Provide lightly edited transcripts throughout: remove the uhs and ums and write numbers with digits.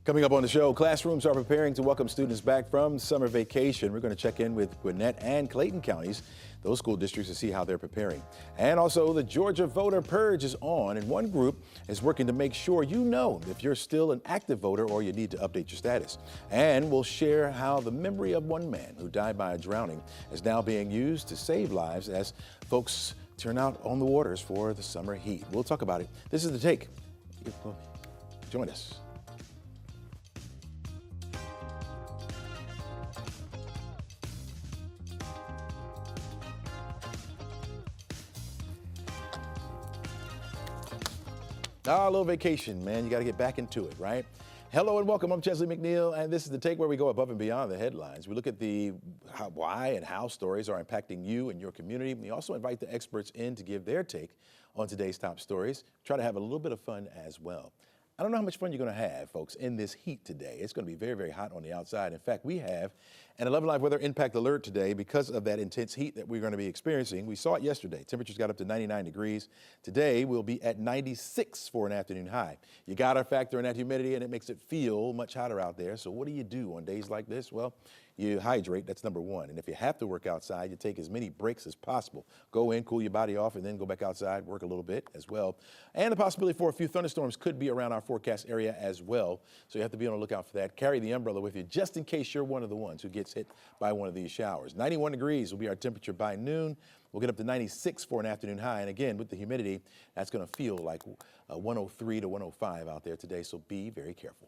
Coming up on the show, classrooms are preparing to welcome students back from summer vacation. We're going to check in with Gwinnett and Clayton Counties, those school districts, to see how they're preparing. And also, the Georgia voter purge is on, and one group is working to make sure you know if you're still an active voter or you need to update your status. And we'll share how the memory of one man who died by a drowning is now being used to save lives as folks turn out on the waters for the summer heat. We'll talk about it. This is The Take. Join us. A little vacation, man. You got to get back into it, right? Hello and welcome. I'm Chesley McNeil, and this is The Take, where we go above and beyond the headlines. We look at the why and how stories are impacting you and your community. We also invite the experts in to give their take on today's top stories. Try to have a little bit of fun as well. I don't know how much fun you're going to have, folks, in this heat today. It's going to be very, very hot on the outside. In fact, we have an 11Alive weather impact alert today because of that intense heat that we're going to be experiencing. We saw it yesterday. Temperatures got up to 99 degrees. Today, we'll be at 96 for an afternoon high. You got to factor in that humidity, and it makes it feel much hotter out there. So what do you do on days like this? Well, you hydrate. That's number one. And if you have to work outside, you take as many breaks as possible. Go in, cool your body off, and then go back outside, work a little bit as well. And the possibility for a few thunderstorms could be around our forecast area as well. So you have to be on the lookout for that. Carry the umbrella with you just in case you're one of the ones who gets hit by one of these showers. 91 degrees will be our temperature by noon. We'll get up to 96 for an afternoon high. And again, with the humidity, that's going to feel like 103 to 105 out there today. So be very careful.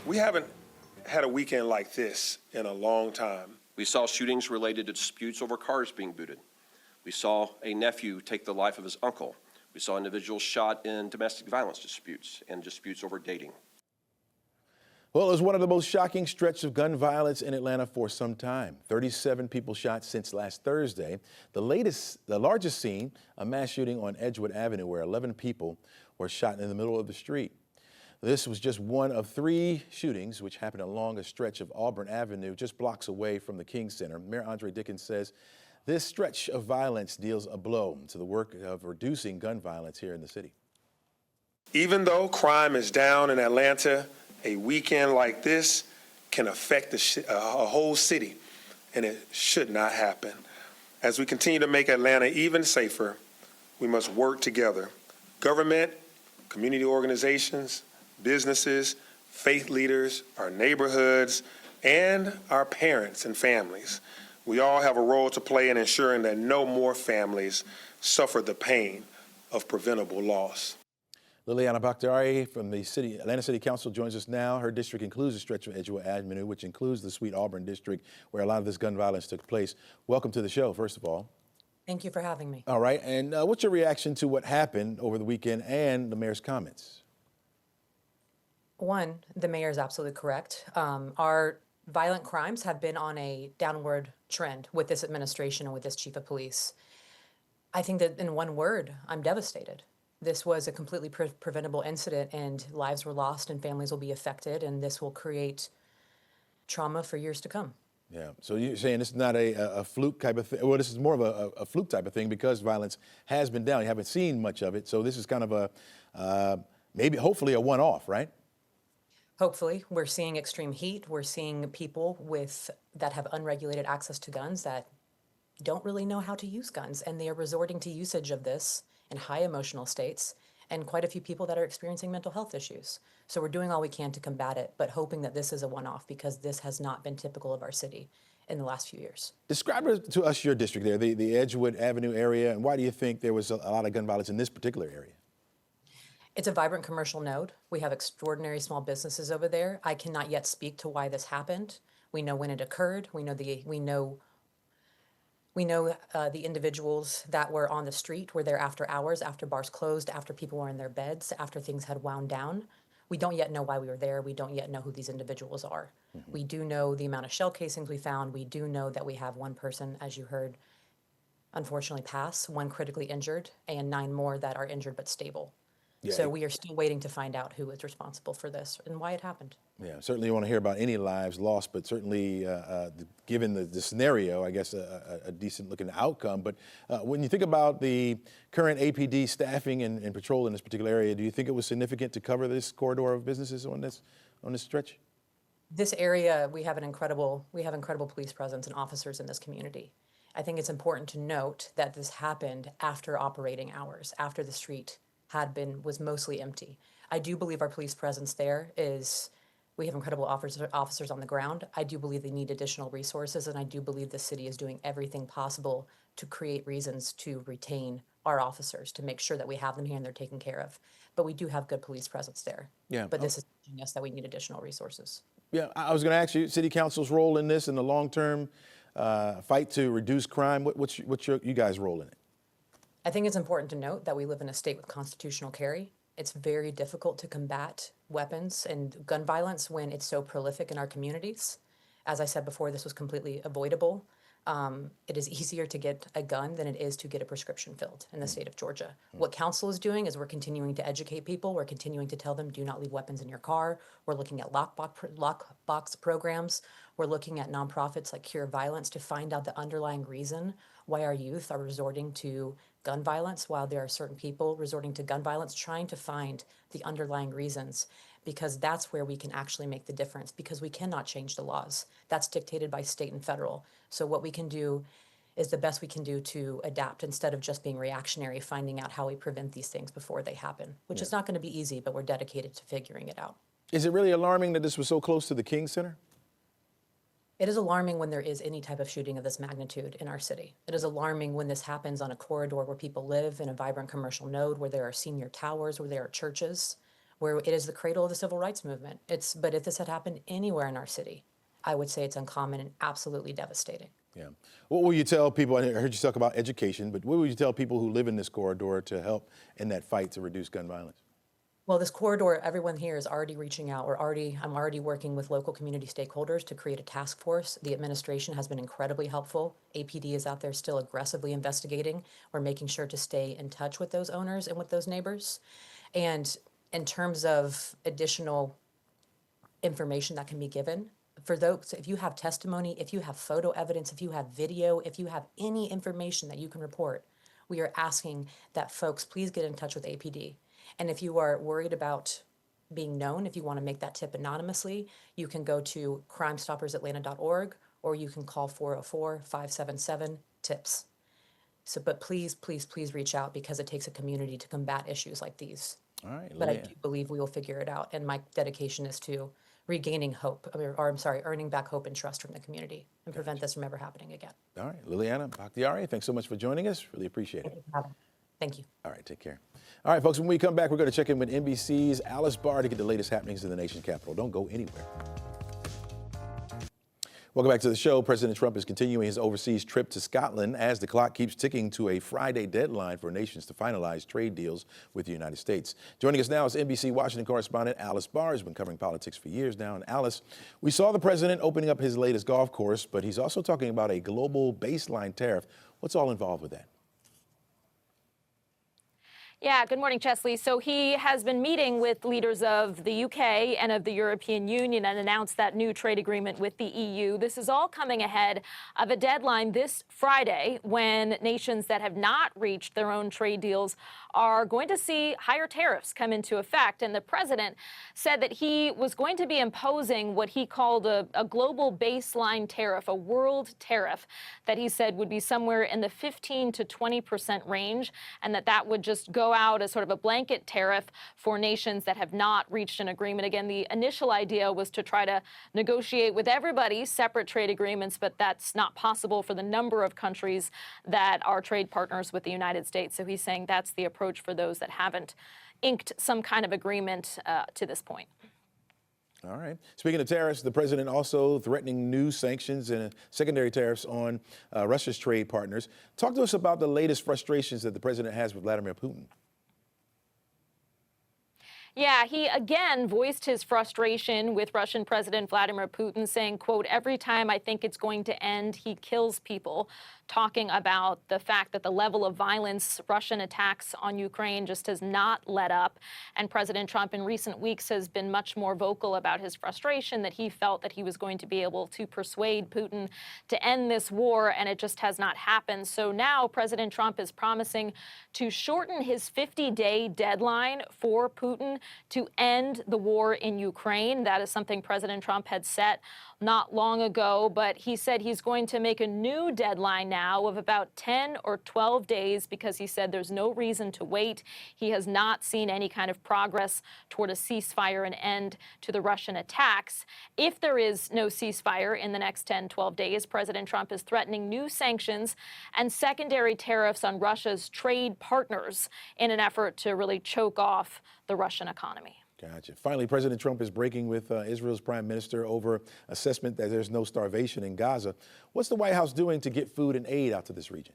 We haven't had a weekend like this in a long time. We saw shootings related to disputes over cars being booted. We saw a nephew take the life of his uncle. We saw individuals shot in domestic violence disputes and disputes over dating. Well, it was one of the most shocking stretches of gun violence in Atlanta for some time. 37 people shot since last Thursday. The largest scene, a mass shooting on Edgewood Avenue where 11 people were shot in the middle of the street. This was just one of 3 shootings which happened along a stretch of Auburn Avenue, just blocks away from the King Center. Mayor Andre Dickens says this stretch of violence deals a blow to the work of reducing gun violence here in the city. Even though crime is down in Atlanta, a weekend like this can affect a whole city, and it should not happen. As we continue to make Atlanta even safer, we must work together. Government, community organizations, businesses, faith leaders, our neighborhoods, and our parents and families. We all have a role to play in ensuring that no more families suffer the pain of preventable loss. Liliana Bakhtiari from the Atlanta City Council joins us now. Her district includes a stretch of Edgewood Avenue, which includes the Sweet Auburn district, where a lot of this gun violence took place. Welcome to the show, first of all. Thank you for having me. All right, and what's your reaction to what happened over the weekend and the mayor's comments? One, the mayor is absolutely correct. Our violent crimes have been on a downward trend with this administration and with this chief of police. I think that in one word, I'm devastated. This was a completely preventable incident, and lives were lost and families will be affected, and this will create trauma for years to come. Yeah, so you're saying this is not a fluke type of thing. Well, this is more of a fluke type of thing because violence has been down. You haven't seen much of it. So this is kind of maybe hopefully a one-off, right? Hopefully, we're seeing extreme heat. We're seeing people that have unregulated access to guns that don't really know how to use guns, and they are resorting to usage of this in high emotional states, and quite a few people that are experiencing mental health issues. So we're doing all we can to combat it, but hoping that this is a one-off because this has not been typical of our city in the last few years. Describe to us your district there, the Edgewood Avenue area, and why do you think there was a lot of gun violence in this particular area? It's a vibrant commercial node. We have extraordinary small businesses over there. I cannot yet speak to why this happened. We know when it occurred. We know the individuals that were on the street were there after hours, after bars closed, after people were in their beds, after things had wound down. We don't yet know why we were there. We don't yet know who these individuals are. Mm-hmm. We do know the amount of shell casings we found. We do know that we have one person, as you heard, unfortunately pass, one critically injured, and 9 more that are injured but stable. Yeah. So we are still waiting to find out who is responsible for this and why it happened. Yeah, certainly you want to hear about any lives lost, but certainly given the scenario, I guess a decent looking outcome. But when you think about the current APD staffing and patrol in this particular area, do you think it was significant to cover this corridor of businesses on this stretch? This area, we have incredible police presence and officers in this community. I think it's important to note that this happened after operating hours, after the street was mostly empty. I do believe our police presence there we have incredible officers on the ground. I do believe they need additional resources, and I do believe the city is doing everything possible to create reasons to retain our officers, to make sure that we have them here and they're taken care of. But we do have good police presence there. Yeah. But this is teaching us that we need additional resources. Yeah, I was going to ask you, City Council's role in this in the long-term fight to reduce crime. What's you guys' role in it? I think it's important to note that we live in a state with constitutional carry. It's very difficult to combat weapons and gun violence when it's so prolific in our communities. As I said before, this was completely avoidable. It is easier to get a gun than it is to get a prescription filled in the state of Georgia. What council is doing is we're continuing to educate people. We're continuing to tell them, do not leave weapons in your car. We're looking at lockbox programs. We're looking at nonprofits like Cure Violence to find out the underlying reason why our youth are resorting to gun violence, while there are certain people resorting to gun violence, trying to find the underlying reasons, because that's where we can actually make the difference, because we cannot change the laws. That's dictated by state and federal. So what we can do is the best we can do to adapt instead of just being reactionary, finding out how we prevent these things before they happen, which is not going to be easy, but we're dedicated to figuring it out. Is it really alarming that this was so close to the King Center? It is alarming when there is any type of shooting of this magnitude in our city. It is alarming when this happens on a corridor where people live, in a vibrant commercial node, where there are senior towers, where there are churches, where it is the cradle of the civil rights movement. But if this had happened anywhere in our city, I would say it's uncommon and absolutely devastating. Yeah. What will you tell people? I heard you talk about education, but what would you tell people who live in this corridor to help in that fight to reduce gun violence? Well, this corridor, everyone here is already reaching out. I'm already working with local community stakeholders to create a task force. The administration has been incredibly helpful. APD is out there still aggressively investigating. We're making sure to stay in touch with those owners and with those neighbors. And in terms of additional information that can be given, for those, if you have testimony, if you have photo evidence, if you have video, if you have any information that you can report, we are asking that folks please get in touch with APD. And if you are worried about being known, if you want to make that tip anonymously, you can go to crimestoppersatlanta.org or you can call 404-577-TIPS. But please, please, please reach out, because it takes a community to combat issues like these. All right. But I do believe we will figure it out. And my dedication is to regaining hope, earning back hope and trust from the community and prevent this from ever happening again. All right. Liliana Bakhtiari, thanks so much for joining us. Really appreciate it. Thank you. All right, take care. All right, folks, when we come back, we're going to check in with NBC's Alice Barr to get the latest happenings in the nation's capital. Don't go anywhere. Welcome back to the show. President Trump is continuing his overseas trip to Scotland as the clock keeps ticking to a Friday deadline for nations to finalize trade deals with the United States. Joining us now is NBC Washington correspondent Alice Barr, who's been covering politics for years now. And Alice, we saw the president opening up his latest golf course, but he's also talking about a global baseline tariff. What's all involved with that? Yeah, good morning, Chesley. So he has been meeting with leaders of the UK and of the European Union and announced that new trade agreement with the EU. This is all coming ahead of a deadline this Friday when nations that have not reached their own trade deals are going to see higher tariffs come into effect. And the president said that he was going to be imposing what he called a global baseline tariff, a world tariff that he said would be somewhere in the 15 to 20% range, and that would just go out as sort of a blanket tariff for nations that have not reached an agreement. Again, the initial idea was to try to negotiate with everybody separate trade agreements, but that's not possible for the number of countries that are trade partners with the United States. So he's saying that's the approach for those that haven't inked some kind of agreement to this point. All right. Speaking of tariffs, the president also threatening new sanctions and secondary tariffs on Russia's trade partners. Talk to us about the latest frustrations that the president has with Vladimir Putin. Yeah, he again voiced his frustration with Russian President Vladimir Putin, saying, quote, every time I think it's going to end, he kills people, talking about the fact that the level of violence, Russian attacks on Ukraine just has not let up. And President Trump in recent weeks has been much more vocal about his frustration, that he felt that he was going to be able to persuade Putin to end this war, and it just has not happened. So now President Trump is promising to shorten his 50-day deadline for Putin to end the war in Ukraine. That is something President Trump had set not long ago, but he said he's going to make a new deadline now of about 10 or 12 days because he said there's no reason to wait. He has not seen any kind of progress toward a ceasefire and end to the Russian attacks. If there is no ceasefire in the next 10, 12 days, President Trump is threatening new sanctions and secondary tariffs on Russia's trade partners in an effort to really choke off the Russian economy. Gotcha. Finally, President Trump is breaking with Israel's prime minister over assessment that there's no starvation in Gaza. What's the White House doing to get food and aid out to this region?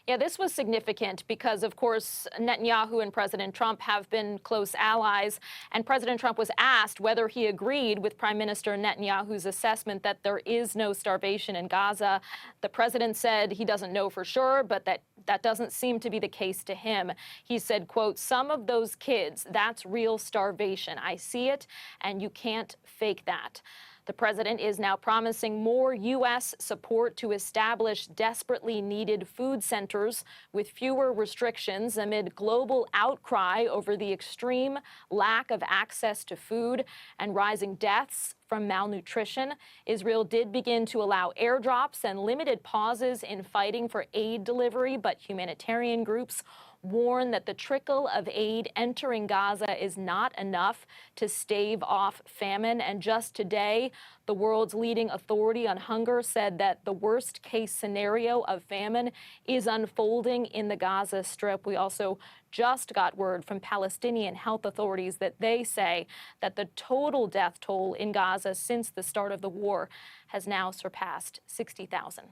Yeah, this was significant because, of course, Netanyahu and President Trump have been close allies. And President Trump was asked whether he agreed with Prime Minister Netanyahu's assessment that there is no starvation in Gaza. The president said he doesn't know for sure, but that doesn't seem to be the case to him. He said, quote, some of those kids, that's real starvation. I see it, and you can't fake that. The president is now promising more U.S. support to establish desperately needed food centers with fewer restrictions amid global outcry over the extreme lack of access to food and rising deaths from malnutrition. Israel did begin to allow airdrops and limited pauses in fighting for aid delivery, but humanitarian groups warn that the trickle of aid entering Gaza is not enough to stave off famine. And just today, the world's leading authority on hunger said that the worst case scenario of famine is unfolding in the Gaza Strip. We also just got word from Palestinian health authorities that they say that the total death toll in Gaza since the start of the war has now surpassed 60,000.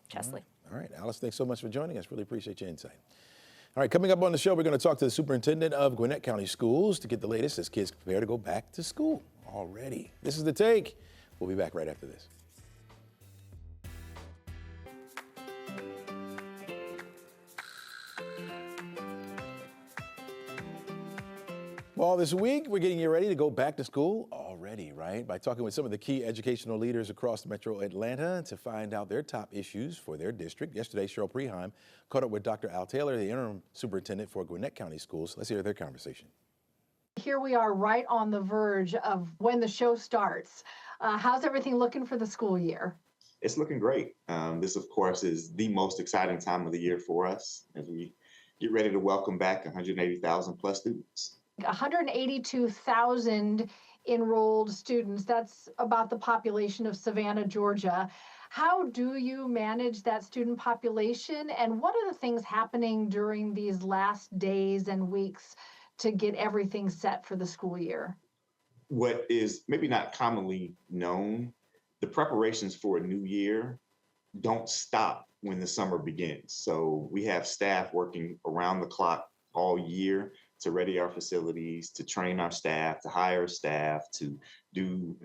Chesley. All right, Alice, thanks so much for joining us. Really appreciate your insight. All right, coming up on the show, we're going to talk to the superintendent of Gwinnett County Schools to get the latest as kids prepare to go back to school already. This is The Take. We'll be back right after this. Well, this week, we're getting you ready to go back to school already, right? By talking with some of the key educational leaders across Metro Atlanta to find out their top issues for their district. Yesterday, Cheryl Preheim caught up with Dr. Al Taylor, the interim superintendent for Gwinnett County Schools. Let's hear their conversation. Here we are right on the verge of when the show starts. How's everything looking for the school year? It's looking great. This, of course, is the most exciting time of the year for us as we get ready to welcome back 180,000 plus students. 182,000 enrolled students. That's about the population of Savannah, Georgia. How do you manage that student population? And what are the things happening during these last days and weeks to get everything set for the school year? What is maybe not commonly known, the preparations for a new year don't stop when the summer begins. So we have staff working around the clock all year to ready our facilities, to train our staff, to hire staff, to do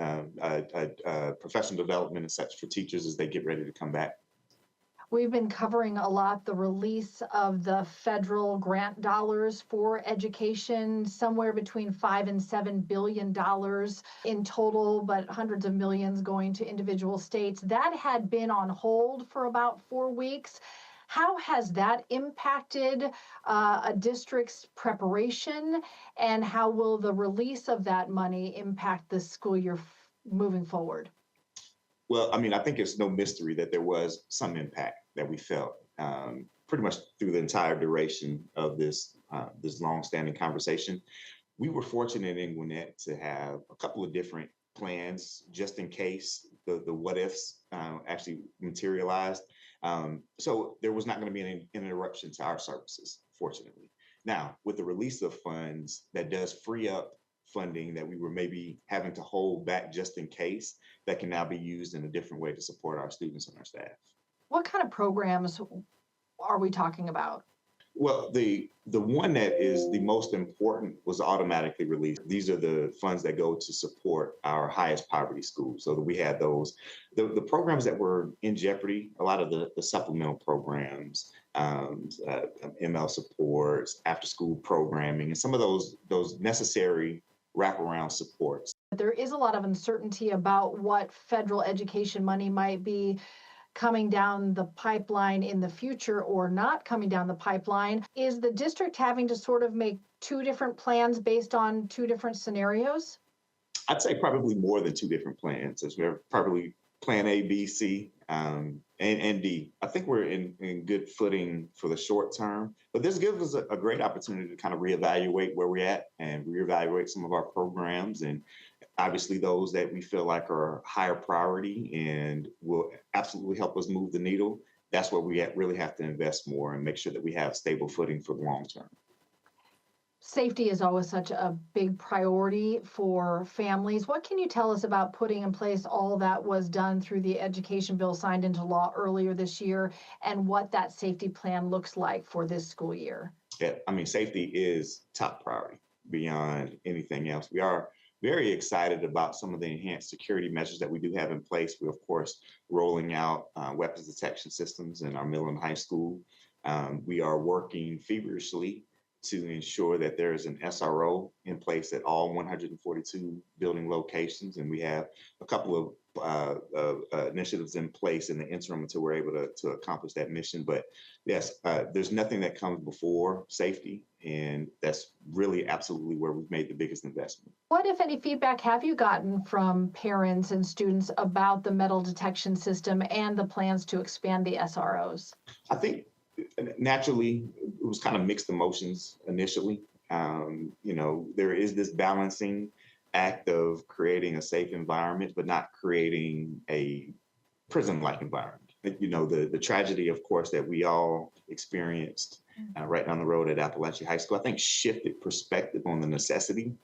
professional development and such for teachers as they get ready to come back. We've been covering a lot the release of the federal grant dollars for education, somewhere between $5 and $7 billion in total, but hundreds of millions going to individual states. That had been on hold for about 4 weeks. How has that impacted a district's preparation, and how will the release of that money impact the school year moving forward? Well, I mean, I think it's no mystery that there was some impact that we felt pretty much through the entire duration of this long-standing conversation. We were fortunate in Gwinnett to have a couple of different plans just in case the what ifs actually materialized. So there was not going to be an interruption to our services, fortunately. Now, with the release of funds, that does free up funding that we were maybe having to hold back just in case, that can now be used in a different way to support our students and our staff. What kind of programs are we talking about? Well, the one that is the most important was automatically released. These are the funds that go to support our highest poverty schools. So that we had those. The programs that were in jeopardy, a lot of the supplemental programs, ML supports, after school programming, and some of those necessary wraparound supports. There is a lot of uncertainty about what federal education money might be coming down the pipeline in the future or not coming down the pipeline. Is the district having to sort of make two different plans based on two different scenarios? I'd say probably more than two different plans. As we're probably plan A, B, C, and D. I think we're in good footing for the short term, but this gives us a great opportunity to kind of reevaluate where we're at and reevaluate some of our programs, and obviously those that we feel like are higher priority and will absolutely help us move the needle. That's where we really have to invest more and make sure that we have stable footing for the long term. Safety is always such a big priority for families. What can you tell us about putting in place all that was done through the education bill signed into law earlier this year and what that safety plan looks like for this school year? Yeah, I mean, safety is top priority beyond anything else. We are very excited about some of the enhanced security measures that we do have in place. We're, of course, rolling out weapons detection systems in our middle and high school. We are working feverishly to ensure that there is an SRO in place at all 142 building locations. And we have a couple of initiatives in place in the interim until we're able to accomplish that mission. But yes, there's nothing that comes before safety. And that's really absolutely where we've made the biggest investment. What, if any, feedback have you gotten from parents and students about the metal detection system and the plans to expand the SROs? I think naturally, it was kind of mixed emotions initially. There is this balancing act of creating a safe environment, but not creating a prison-like environment. The tragedy, of course, that we all experienced right down the road at Appalachia High School, I think shifted perspective on the necessity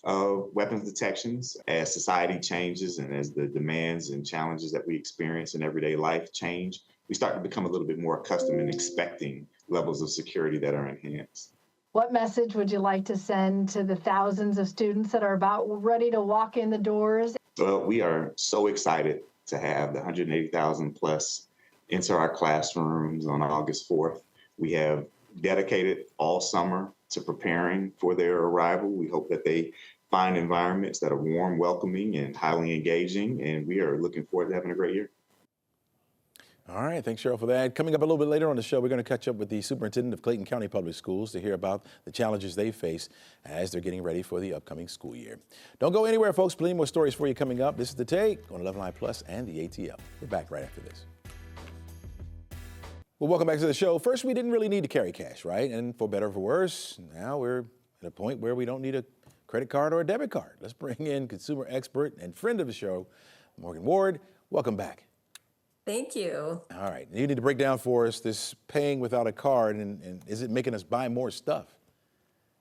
of weapons detections as society changes and as the demands and challenges that we experience in everyday life change. We start to become a little bit more accustomed and expecting levels of security that are enhanced. What message would you like to send to the thousands of students that are about ready to walk in the doors? Well, we are so excited to have the 180,000 plus enter our classrooms on August 4th. We have dedicated all summer to preparing for their arrival. We hope that they find environments that are warm, welcoming, and highly engaging, and we are looking forward to having a great year. All right, thanks, Cheryl, for that. Coming up a little bit later on the show, we're going to catch up with the superintendent of Clayton County Public Schools to hear about the challenges they face as they're getting ready for the upcoming school year. Don't go anywhere, folks. Plenty more stories for you coming up. This is The Take on 11Alive Plus and the ATL. We're back right after this. Well, welcome back to the show. First, we didn't really need to carry cash, right? And for better or for worse, now we're at a point where we don't need a credit card or a debit card. Let's bring in consumer expert and friend of the show, Morgan Ward. Welcome back. Thank you. All right. You need to break down for us this paying without a card, and is it making us buy more stuff?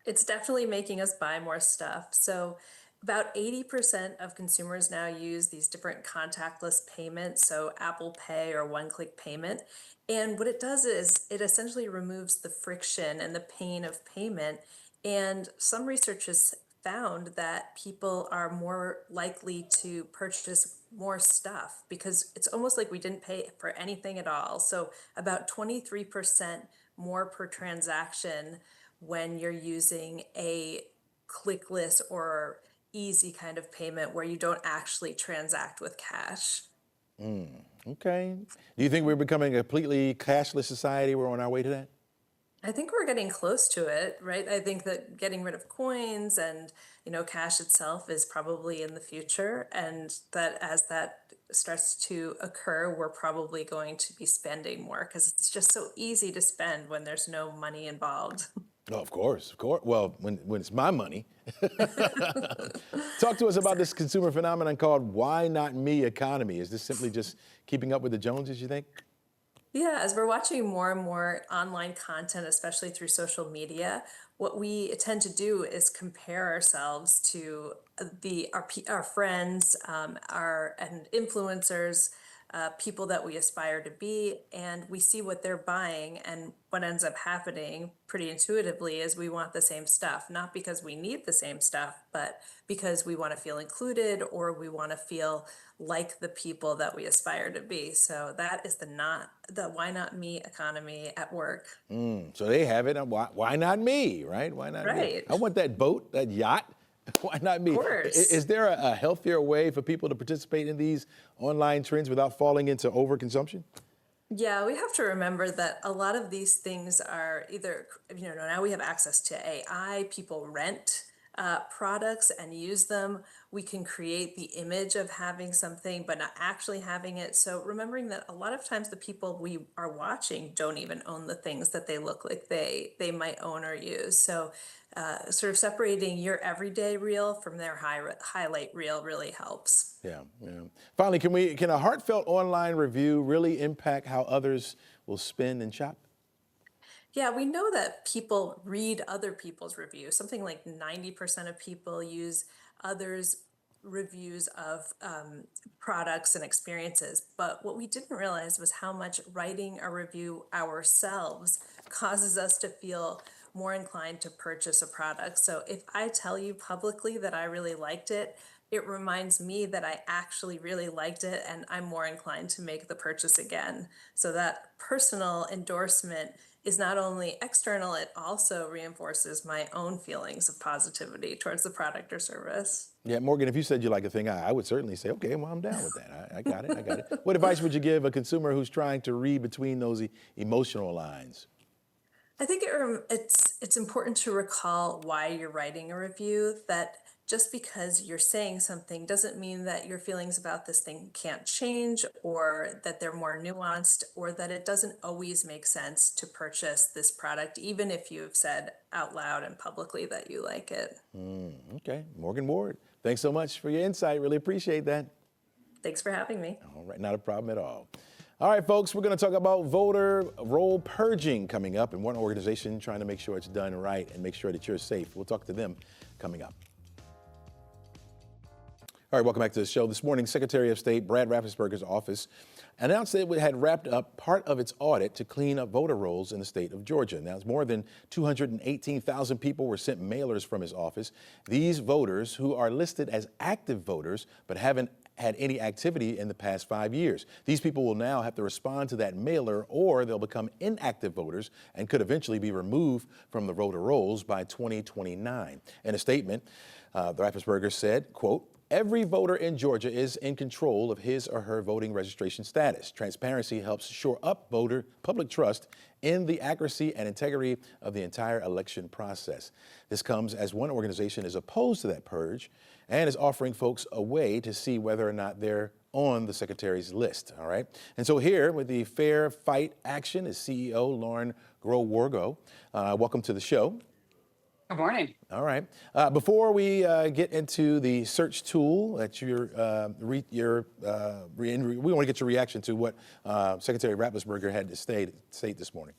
It's definitely making us buy more stuff. So about 80% of consumers now use these different contactless payments, so Apple Pay or one-click payment. And what it does is it essentially removes the friction and the pain of payment. And some research has found that people are more likely to purchase more stuff because it's almost like we didn't pay for anything at all. So about 23% more per transaction when you're using a clickless or easy kind of payment where you don't actually transact with cash. Okay. Do you think we're becoming a completely cashless society? We're on our way to that? I think we're getting close to it, right? I think that getting rid of coins and, cash itself is probably in the future. And that as that starts to occur, we're probably going to be spending more because it's just so easy to spend when there's no money involved. Oh, of course. Well, when it's my money. Talk to us about this consumer phenomenon called "Why Not Me" economy. Is this simply just keeping up with the Joneses, you think? Yeah, as we're watching more and more online content, especially through social media, what we tend to do is compare ourselves to our friends, and influencers people that we aspire to be, and we see what they're buying. And what ends up happening pretty intuitively is we want the same stuff, not because we need the same stuff, but because we want to feel included or we want to feel like the people that we aspire to be. So that is the why not me economy at work. So they have it. Why not me, right? Why not me? Right. I want that boat, that yacht. Why not me? Of course. Is there a healthier way for people to participate in these online trends without falling into overconsumption? Yeah, we have to remember that a lot of these things are either, now we have access to AI, people rent products and use them. We can create the image of having something, but not actually having it. So remembering that a lot of times the people we are watching don't even own the things that they look like they might own or use. So sort of separating your everyday reel from their highlight reel really helps. Yeah. Finally, can a heartfelt online review really impact how others will spend and shop? Yeah, we know that people read other people's reviews. Something like 90% of people use others' reviews of products and experiences. But what we didn't realize was how much writing a review ourselves causes us to feel more inclined to purchase a product. So if I tell you publicly that I really liked it, it reminds me that I actually really liked it and I'm more inclined to make the purchase again. So that personal endorsement is not only external, it also reinforces my own feelings of positivity towards the product or service. Yeah, Morgan, if you said you like a thing, I would certainly say, okay, well, I'm down with that. I got it. What advice would you give a consumer who's trying to read between those emotional lines? I think it's important to recall why you're writing a review, that just because you're saying something doesn't mean that your feelings about this thing can't change, or that they're more nuanced, or that it doesn't always make sense to purchase this product, even if you've said out loud and publicly that you like it. Okay, Morgan Ward, thanks so much for your insight. Really appreciate that. Thanks for having me. All right, not a problem at all. All right, folks, we're going to talk about voter roll purging coming up, and one organization trying to make sure it's done right and make sure that you're safe. We'll talk to them coming up. All right, welcome back to the show. This morning, Secretary of State Brad Raffensperger's office announced that it had wrapped up part of its audit to clean up voter rolls in the state of Georgia. Now, it's more than 218,000 people were sent mailers from his office. These voters, who are listed as active voters but haven't had any activity in the past 5 years. These people will now have to respond to that mailer, or they'll become inactive voters and could eventually be removed from the voter rolls by 2029. In a statement, the Raffensperger said, quote, "Every voter in Georgia is in control of his or her voting registration status. Transparency helps shore up voter public trust in the accuracy and integrity of the entire election process." This comes as one organization is opposed to that purge and is offering folks a way to see whether or not they're on the Secretary's list, all right? And so here with the Fair Fight Action is CEO Lauren Grow-Wargo. Welcome to the show. Good morning. All right. Before we get into the search tool that we want to get your reaction to what Secretary Raffensperger had to state this morning.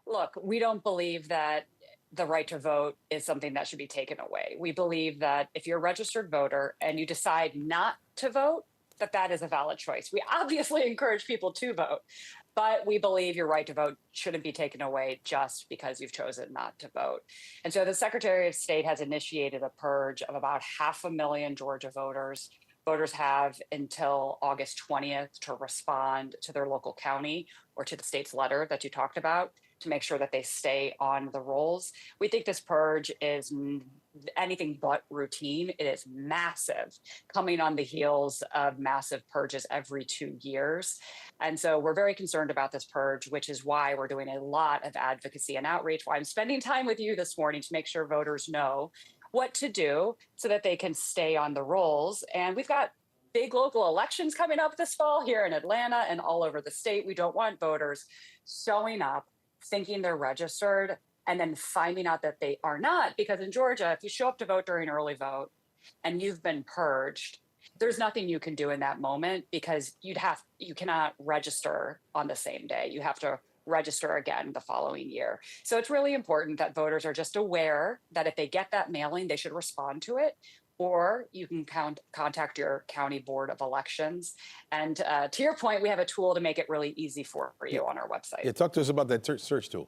Look, we don't believe that the right to vote is something that should be taken away. We believe that if you're a registered voter and you decide not to vote, that is a valid choice. We obviously encourage people to vote, but we believe your right to vote shouldn't be taken away just because you've chosen not to vote. And so the Secretary of State has initiated a purge of about 500,000 Georgia voters. Voters have until August 20th to respond to their local county or to the state's letter that you talked about to make sure that they stay on the rolls. We think this purge is anything but routine. It is massive, coming on the heels of massive purges every 2 years. And so we're very concerned about this purge, which is why we're doing a lot of advocacy and outreach, why I'm spending time with you this morning to make sure voters know what to do so that they can stay on the rolls. And we've got big local elections coming up this fall here in Atlanta and all over the state. We don't want voters showing up thinking they're registered and then finding out that they are not, because in Georgia, if you show up to vote during early vote and you've been purged, there's nothing you can do in that moment because you cannot register on the same day. You have to register again the following year. So it's really important that voters are just aware that if they get that mailing, they should respond to it. or you can contact your county board of elections. And to your point, we have a tool to make it really easy for you on our website. Yeah, talk to us about that search tool.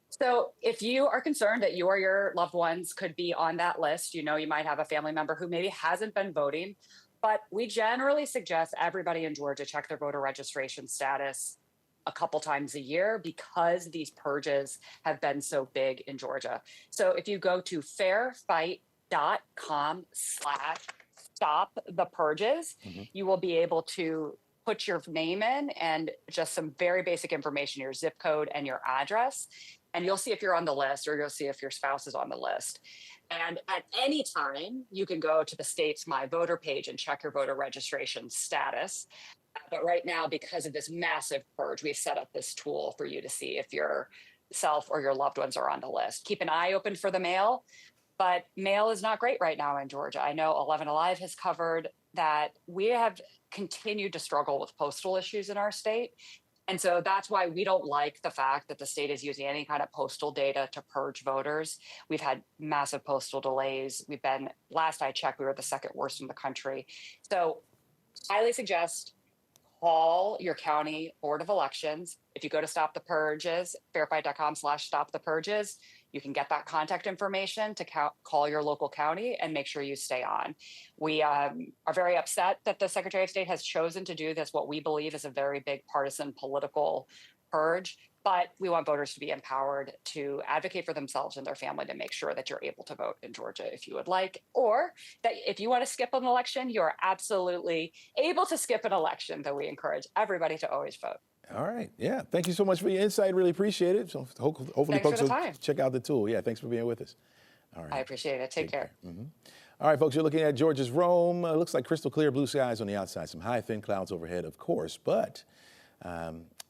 So if you are concerned that you or your loved ones could be on that list, you might have a family member who maybe hasn't been voting, but we generally suggest everybody in Georgia check their voter registration status a couple times a year because these purges have been so big in Georgia. So if you go to fairfight.com/stop the purges, you will be able to put your name in and just some very basic information, your zip code and your address. And you'll see if you're on the list, or you'll see if your spouse is on the list. And at any time, you can go to the state's My Voter page and check your voter registration status. But right now, because of this massive purge, we've set up this tool for you to see if yourself or your loved ones are on the list. Keep an eye open for the mail, but mail is not great right now in Georgia. I know 11Alive has covered that we have continued to struggle with postal issues in our state. And so that's why we don't like the fact that the state is using any kind of postal data to purge voters. We've had massive postal delays. Last I checked, we were the second worst in the country. So highly suggest call your county board of elections. If you go to Stop the Purges, fairfight.com/stop the purges, you can get that contact information to call your local county and make sure you stay on. We are very upset that the Secretary of State has chosen to do this, what we believe is a very big partisan political purge. But we want voters to be empowered to advocate for themselves and their family to make sure that you're able to vote in Georgia if you would like, or that if you want to skip an election, you're absolutely able to skip an election, though we encourage everybody to always vote. All right. Yeah. Thank you so much for your insight. Really appreciate it. So hopefully folks will check out the tool. Yeah. Thanks for being with us. All right. I appreciate it. Take care. All right, folks, you're looking at Georgia's Rome. Looks like crystal clear blue skies on the outside. Some high, thin clouds overhead, of course, but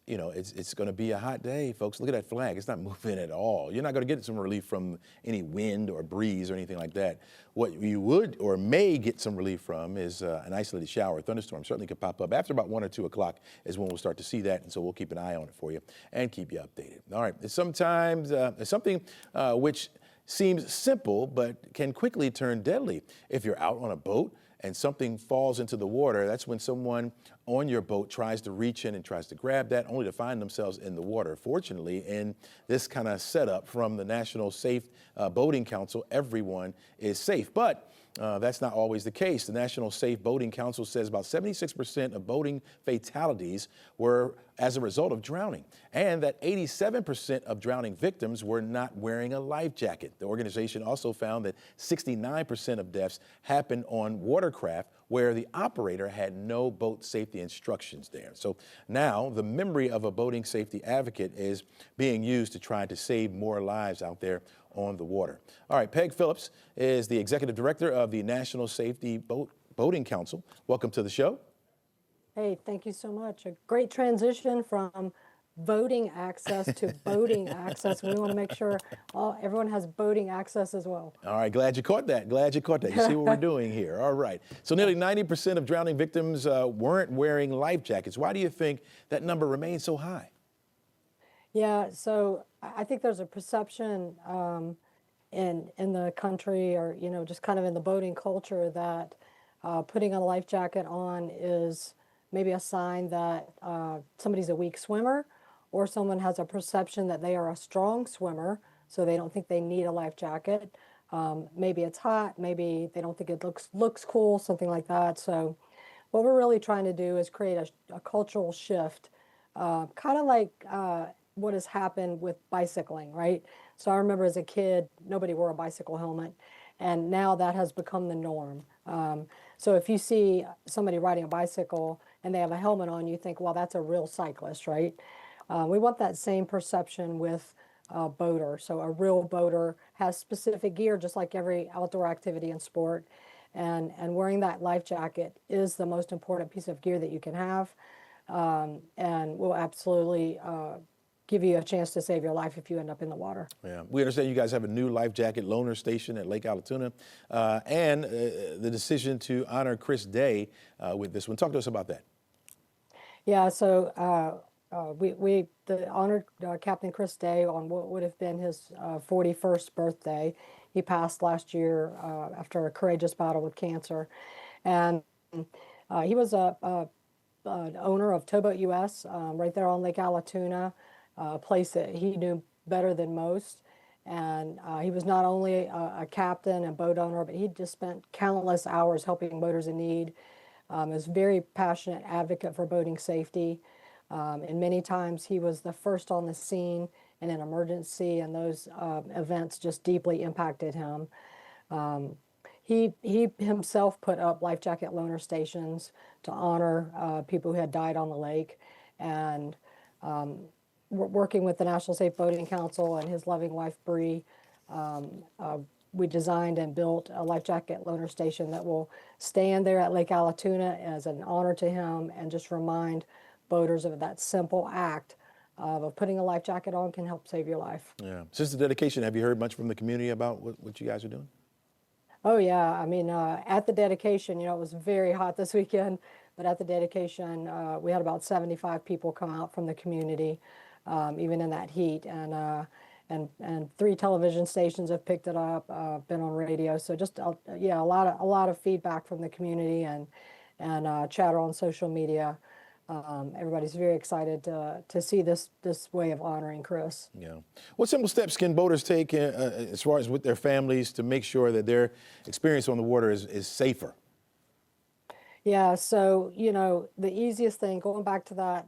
it's going to be a hot day, folks. Look at that flag. It's not moving at all. You're not going to get some relief from any wind or breeze or anything like that. What you would or may get some relief from is an isolated shower or thunderstorm. Certainly could pop up after about 1 or 2 o'clock is when we'll start to see that. And so we'll keep an eye on it for you and keep you updated. All right. Sometimes something which seems simple but can quickly turn deadly. If you're out on a boat and something falls into the water, that's when someone on your boat tries to reach in and tries to grab that, only to find themselves in the water. Fortunately, in this kind of setup from the National Safe Boating Council, everyone is safe. But that's not always the case. The National Safe Boating Council says about 76% of boating fatalities were as a result of drowning, and that 87% of drowning victims were not wearing a life jacket. The organization also found that 69% of deaths happened on watercraft where the operator had no boat safety instructions there. So now the memory of a boating safety advocate is being used to try to save more lives out there on the water. All right, Peg Phillips is the executive director of the National Safety Boating Council. Welcome to the show. Hey, thank you so much. A great transition from voting access to boating access. We want to make sure everyone has boating access as well. All right, glad you caught that. Glad you caught that. You see what we're doing here. All right. So nearly 90% of drowning victims weren't wearing life jackets. Why do you think that number remains so high? Yeah, so I think there's a perception in the country, or just kind of in the boating culture, that putting a life jacket on is maybe a sign that somebody's a weak swimmer, or someone has a perception that they are a strong swimmer, so they don't think they need a life jacket. Maybe it's hot, maybe they don't think it looks cool, something like that. So what we're really trying to do is create a cultural shift, kind of like what has happened with bicycling, right? So I remember as a kid, nobody wore a bicycle helmet, and now that has become the norm. So if you see somebody riding a bicycle and they have a helmet on, you think, well, that's a real cyclist, right? We want that same perception with a boater. So a real boater has specific gear, just like every outdoor activity and sport. And wearing that life jacket is the most important piece of gear that you can have, and will absolutely give you a chance to save your life if you end up in the water. Yeah, we understand you guys have a new life jacket loaner station at Lake Allatoona, and the decision to honor Chris Day with this one. Talk to us about that. Yeah, so we honored Captain Chris Day on what would have been his 41st birthday. He passed last year after a courageous battle with cancer. And he was an owner of Towboat US right there on Lake Allatoona, a place that he knew better than most. And he was not only a captain and boat owner, but he just spent countless hours helping boaters in need. Was a very passionate advocate for boating safety. And many times he was the first on the scene in an emergency, and those events just deeply impacted him. He himself put up life jacket loaner stations to honor people who had died on the lake. And working with the National Safe Boating Council and his loving wife, Bree, we designed and built a life jacket loaner station that will stand there at Lake Allatoona as an honor to him and just remind boaters of that simple act of putting a life jacket on can help save your life. Yeah. Since the dedication, have you heard much from the community about what you guys are doing? Oh, yeah. I mean, at the dedication, it was very hot this weekend, but at the dedication, we had about 75 people come out from the community, even in that heat. And 3 television stations have picked it up, been on radio. So just, a lot of feedback from the community and chatter on social media. Everybody's very excited to see this way of honoring Chris. Yeah. What simple steps can boaters take as far as with their families to make sure that their experience on the water is safer? Yeah, so, the easiest thing, going back to that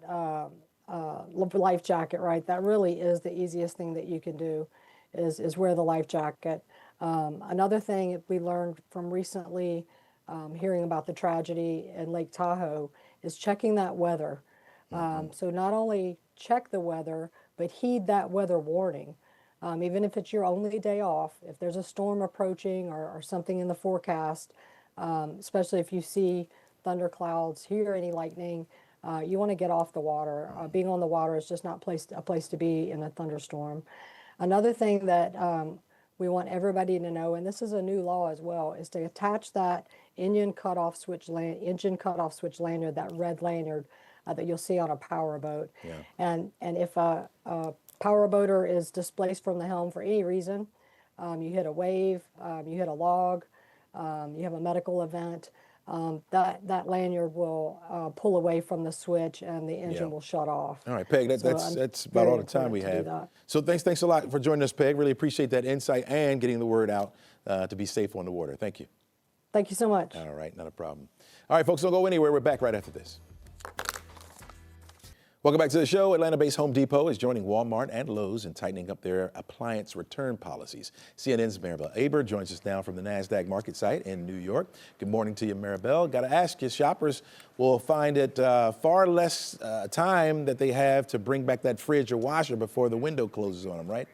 life jacket, right? That really is the easiest thing that you can do is wear the life jacket. Another thing we learned from recently hearing about the tragedy in Lake Tahoe is checking that weather. So not only check the weather, but heed that weather warning. Even if it's your only day off, if there's a storm approaching or something in the forecast, especially if you see thunderclouds, hear any lightning, you want to get off the water. Being on the water is just not a place to be in a thunderstorm. Another thing that we want everybody to know, and this is a new law as well, is to attach that engine cutoff switch lanyard, that red lanyard that you'll see on a power boat. Yeah. And if a power boater is displaced from the helm for any reason, you hit a wave, you hit a log, you have a medical event, that lanyard will pull away from the switch and the engine will shut off. All right, Peg, that's about all the time we have. So thanks a lot for joining us, Peg. Really appreciate that insight and getting the word out to be safe on the water. Thank you. Thank you so much. All right, not a problem. All right, folks, don't go anywhere. We're back right after this. Welcome back to the show. Atlanta-based Home Depot is joining Walmart and Lowe's in tightening up their appliance return policies. CNN's Maribel Aber joins us now from the NASDAQ market site in New York. Good morning to you, Maribel. Got to ask you, shoppers will find it far less time that they have to bring back that fridge or washer before the window closes on them, right?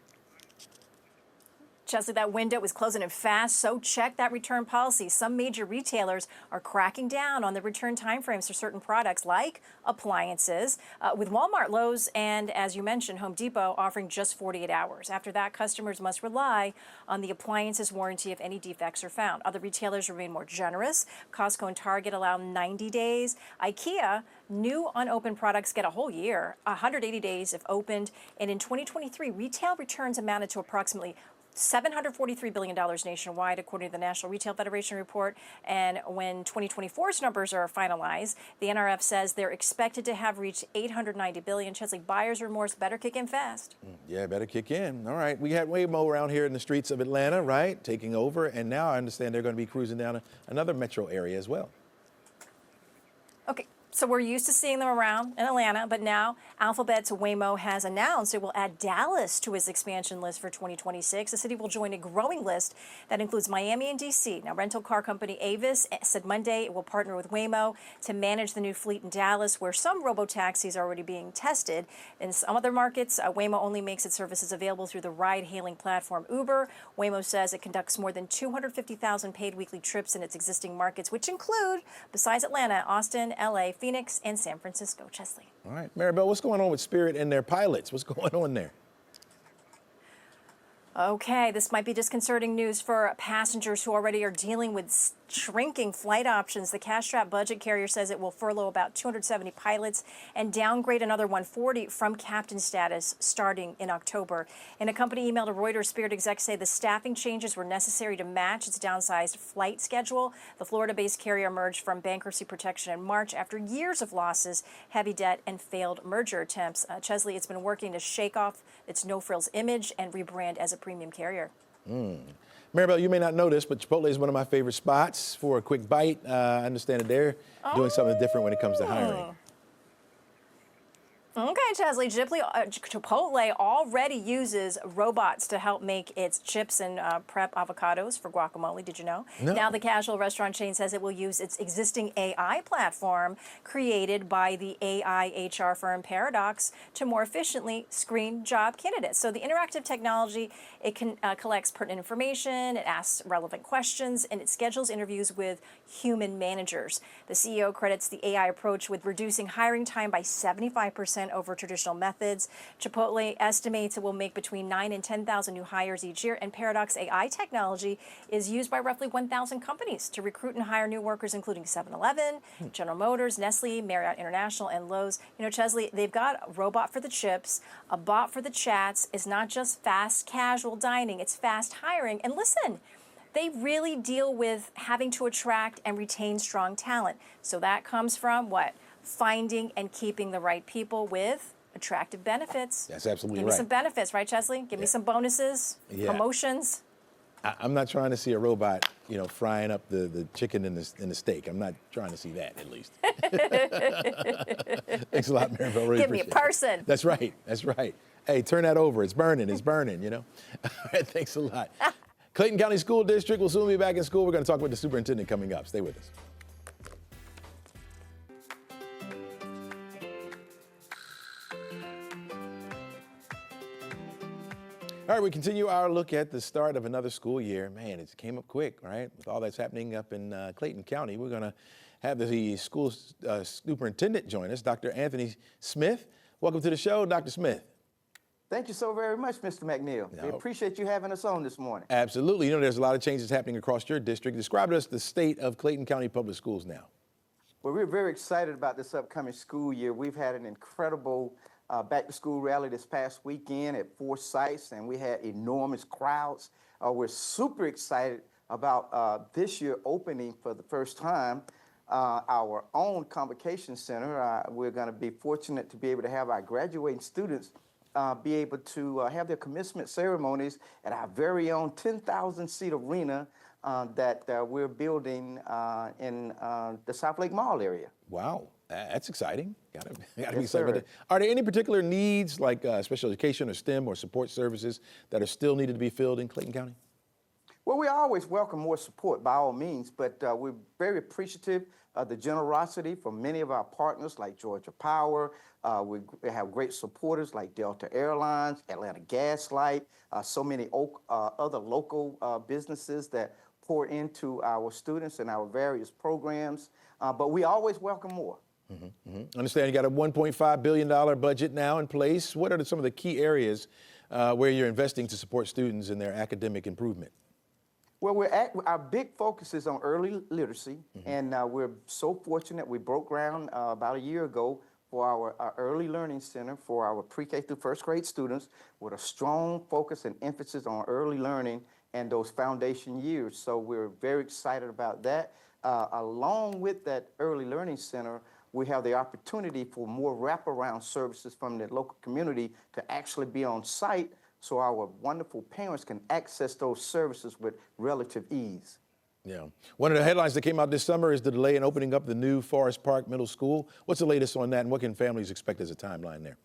Chesley, that window is closing in fast, so check that return policy. Some major retailers are cracking down on the return timeframes for certain products like appliances, with Walmart, Lowe's, and as you mentioned, Home Depot offering just 48 hours. After that, customers must rely on the appliance's warranty if any defects are found. Other retailers remain more generous. Costco and Target allow 90 days. IKEA, new unopened products get a whole year, 180 days if opened. And in 2023, retail returns amounted to approximately $743 billion nationwide, according to the National Retail Federation report. And when 2024's numbers are finalized, the NRF says they're expected to have reached $890 billion. Chesley, buyer's remorse better kick in fast. Yeah, better kick in. All right, we had Waymo around here in the streets of Atlanta, right, taking over. And now I understand they're going to be cruising down another metro area as well. Okay. So we're used to seeing them around in Atlanta, but now Alphabet's Waymo has announced it will add Dallas to its expansion list for 2026. The city will join a growing list that includes Miami and D.C. Now, rental car company Avis said Monday it will partner with Waymo to manage the new fleet in Dallas, where some robo-taxis are already being tested. In some other markets, Waymo only makes its services available through the ride-hailing platform Uber. Waymo says it conducts more than 250,000 paid weekly trips in its existing markets, which include, besides Atlanta, Austin, L.A., Phoenix, and San Francisco. Chesley. All right, Maribel, what's going on with Spirit and their pilots? What's going on there? Okay, this might be disconcerting news for passengers who already are dealing with shrinking flight options. The cash-strapped budget carrier says it will furlough about 270 pilots and downgrade another 140 from captain status starting in October. In a company email to Reuters, Spirit execs say the staffing changes were necessary to match its downsized flight schedule. The Florida-based carrier emerged from bankruptcy protection in March after years of losses, heavy debt, and failed merger attempts. Chesley, it's been working to shake off its no-frills image and rebrand as a premium carrier. Maribel, you may not know this, but Chipotle is one of my favorite spots for a quick bite. I understand that they're doing something different when it comes to hiring. Okay, Chesley, Chipotle already uses robots to help make its chips and prep avocados for guacamole. Did you know? No. Now the casual restaurant chain says it will use its existing AI platform created by the AI HR firm Paradox to more efficiently screen job candidates. So the interactive technology, it can collects pertinent information, it asks relevant questions, and it schedules interviews with human managers. The CEO credits the AI approach with reducing hiring time by 75% over traditional methods. Chipotle estimates it will make between 9,000 and 10,000 new hires each year, and Paradox AI technology is used by roughly 1,000 companies to recruit and hire new workers, including 11, General Motors, Nestle, Marriott International, and Lowe's. You know, Chesley, they've got a robot for the chips, a bot for the chats. It's not just fast casual dining, it's fast hiring. And listen, they really deal with having to attract and retain strong talent. So that comes from what? Finding and keeping the right people with attractive benefits. That's absolutely right. Give me some benefits, right, Chesley? Give me some bonuses, promotions. I'm not trying to see a robot, frying up the chicken and the steak. I'm not trying to see that, at least. Thanks a lot, Maribel. Really Give me a person. That's right. That's right. Hey, turn that over. It's burning. It's burning, All right, thanks a lot. Clayton County School District will soon be back in school. We're going to talk with the superintendent coming up. Stay with us. All right, we continue our look at the start of another school year. Man, it came up quick, right? With all that's happening up in Clayton County, we're going to have the school superintendent join us, Dr. Anthony Smith. Welcome to the show, Dr. Smith. Thank you so very much, Mr. McNeil. We appreciate you having us on this morning. Absolutely. There's a lot of changes happening across your district. Describe to us the state of Clayton County Public Schools now. Well, we're very excited about this upcoming school year. We've had an incredible back-to-school rally this past weekend at 4 sites, and we had enormous crowds. We're super excited about this year opening for the first time our own convocation center. We're going to be fortunate to be able to have our graduating students be able to have their commencement ceremonies at our very own 10,000-seat arena that we're building in the South Lake Mall area. Wow, that's exciting. Gotta be excited about that. Are there any particular needs like special education or STEM or support services that are still needed to be filled in Clayton County? Well, we always welcome more support by all means, but we're very appreciative of the generosity from many of our partners like Georgia Power. We have great supporters like Delta Airlines, Atlanta Gas Light, so many other local businesses that pour into our students and our various programs. But we always welcome more. Understand you got a $1.5 billion budget now in place. What are some of the key areas where you're investing to support students in their academic improvement? Well, our big focus is on early literacy, and we're so fortunate we broke ground about a year ago for our early learning center for our pre-K through first grade students with a strong focus and emphasis on early learning and those foundation years. So we're very excited about that. Along with that early learning center, we have the opportunity for more wraparound services from the local community to actually be on site so our wonderful parents can access those services with relative ease. Yeah. One of the headlines that came out this summer is the delay in opening up the new Forest Park Middle School. What's the latest on that, and what can families expect as a timeline there?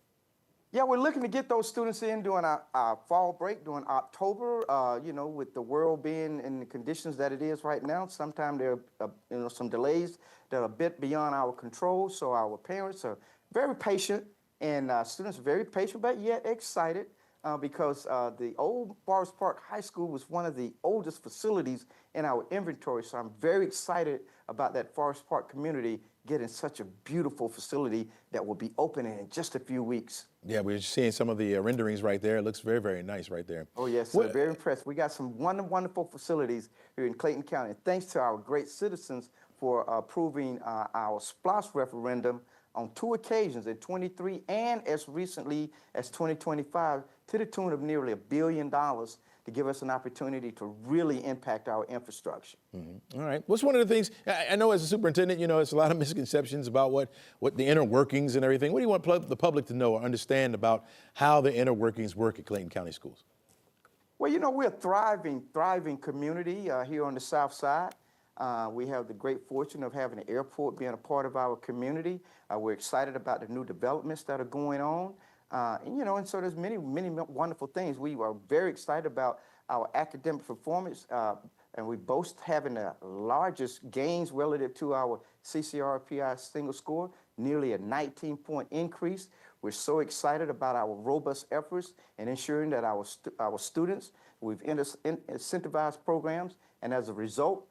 Yeah, we're looking to get those students in during our fall break, during October. With the world being in the conditions that it is right now, sometimes there are some delays that are a bit beyond our control. So our parents are very patient, and students are very patient, but yet excited. Because the old Forest Park High School was one of the oldest facilities in our inventory. So I'm very excited about that Forest Park community getting such a beautiful facility that will be opening in just a few weeks. Yeah, we're seeing some of the renderings right there. It looks very, very nice right there. Oh, yes, sir. Very impressed. We got some wonderful facilities here in Clayton County. Thanks to our great citizens for approving our SPLOST referendum on 2 occasions, in 23 and as recently as 2025, to the tune of nearly $1 billion to give us an opportunity to really impact our infrastructure. All right. What's one of the things, I know as a superintendent, you know, it's a lot of misconceptions about what the inner workings and everything. What do you want the public to know or understand about how the inner workings work at Clayton County Schools? Well, you know, we're a thriving community here on the South Side. We have the great fortune of having an airport being a part of our community. We're excited about the new developments that are going on. And, you know, and so there's many wonderful things. We are very excited about our academic performance, and we boast having the largest gains relative to our CCRPI single score, nearly a 19-point increase. We're so excited about our robust efforts in ensuring that our students, we've incentivized programs, and as a result,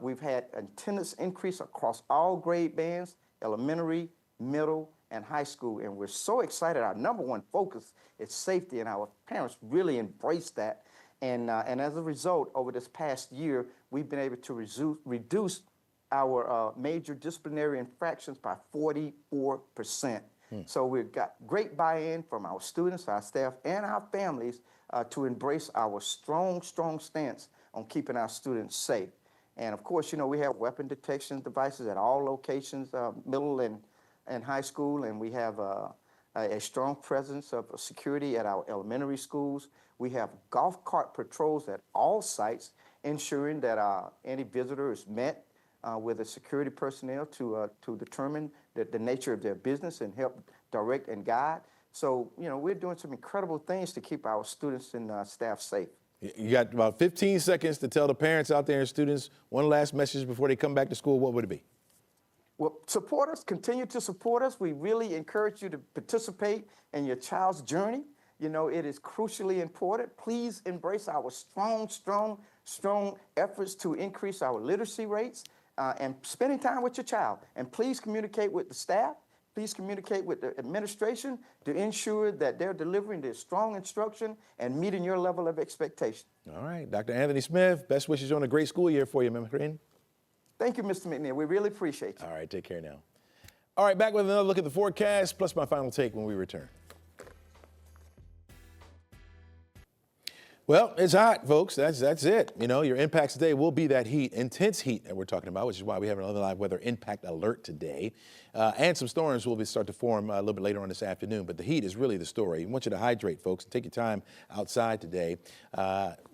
we've had attendance increase across all grade bands, elementary, middle, and high school, and we're so excited. Our number one focus is safety, and our parents really embrace that. And as a result, over this past year, we've been able to reduce our major disciplinary infractions by 44%. So we've got great buy-in from our students, our staff, and our families to embrace our strong stance on keeping our students safe. And of course, you know, we have weapon detection devices at all locations, middle and high school, and we have a strong presence of security at our elementary schools. We have golf cart patrols at all sites, ensuring that any visitor is met with the security personnel to determine the nature of their business and help direct and guide. So, you know, we're doing some incredible things to keep our students and staff safe. You got about 15 seconds to tell the parents out there and students one last message before they come back to school. What would it be? Well, support us, continue to support us. We really encourage you to participate in your child's journey. You know, it is crucially important. Please embrace our strong efforts to increase our literacy rates and spending time with your child. And please communicate with the staff. Please communicate with the administration to ensure that they're delivering their strong instruction and meeting your level of expectation. All right, Dr. Anthony Smith, best wishes on a great school year for you, my friend. Thank you, Mr. McNeil. We really appreciate you. All right, take care now. All right, back with another look at the forecast, plus my final take when we return. Well, it's hot, folks. That's it. You know, your impacts today will be that heat, intense heat that we're talking about, which is why we have an 11Alive weather impact alert today. And some storms will start to form a little bit later on this afternoon. But the heat is really the story. We want you to hydrate, folks, and take your time outside today.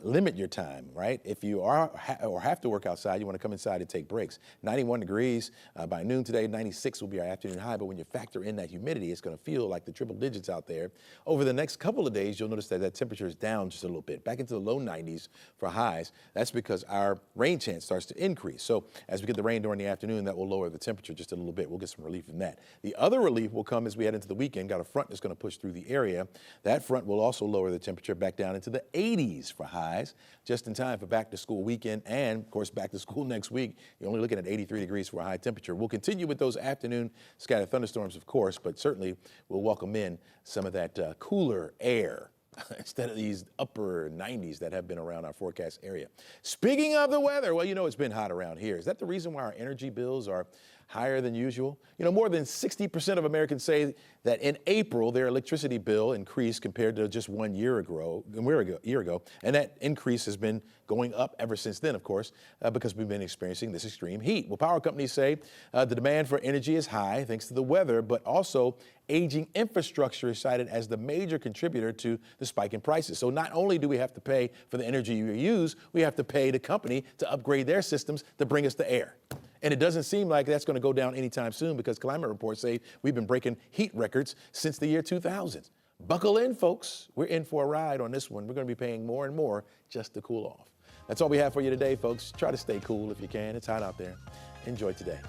Limit your time, right? If you are or have to work outside, you want to come inside and take breaks. 91 degrees by noon today. 96 will be our afternoon high. But when you factor in that humidity, it's going to feel like the triple digits out there. Over the next couple of days, you'll notice that temperature is down just a little bit, back into the low 90s for highs. That's because our rain chance starts to increase. So as we get the rain during the afternoon, that will lower the temperature just a little bit. We'll get some relief from that. The other relief will come as we head into the weekend. Got a front that's going to push through the area. That front will also lower the temperature back down into the 80s for highs, just in time for back to school weekend and, of course, back to school next week. You're only looking at 83 degrees for a high temperature. We'll continue with those afternoon scattered thunderstorms, of course, but certainly we'll welcome in some of that cooler air instead of these upper 90s that have been around our forecast area. Speaking of the weather, well, you know it's been hot around here. Is that the reason why our energy bills are higher than usual? You know, more than 60% of Americans say that in April their electricity bill increased compared to just 1 year ago, and that increase has been going up ever since then, of course, because we've been experiencing this extreme heat. Well, power companies say the demand for energy is high thanks to the weather, but also aging infrastructure is cited as the major contributor to the spike in prices. So not only do we have to pay for the energy you use, we have to pay the company to upgrade their systems to bring us the air. And it doesn't seem like that's going to go down anytime soon because climate reports say we've been breaking heat records since the year 2000. Buckle in, folks. We're in for a ride on this one. We're going to be paying more and more just to cool off. That's all we have for you today, folks. Try to stay cool if you can. It's hot out there. Enjoy today.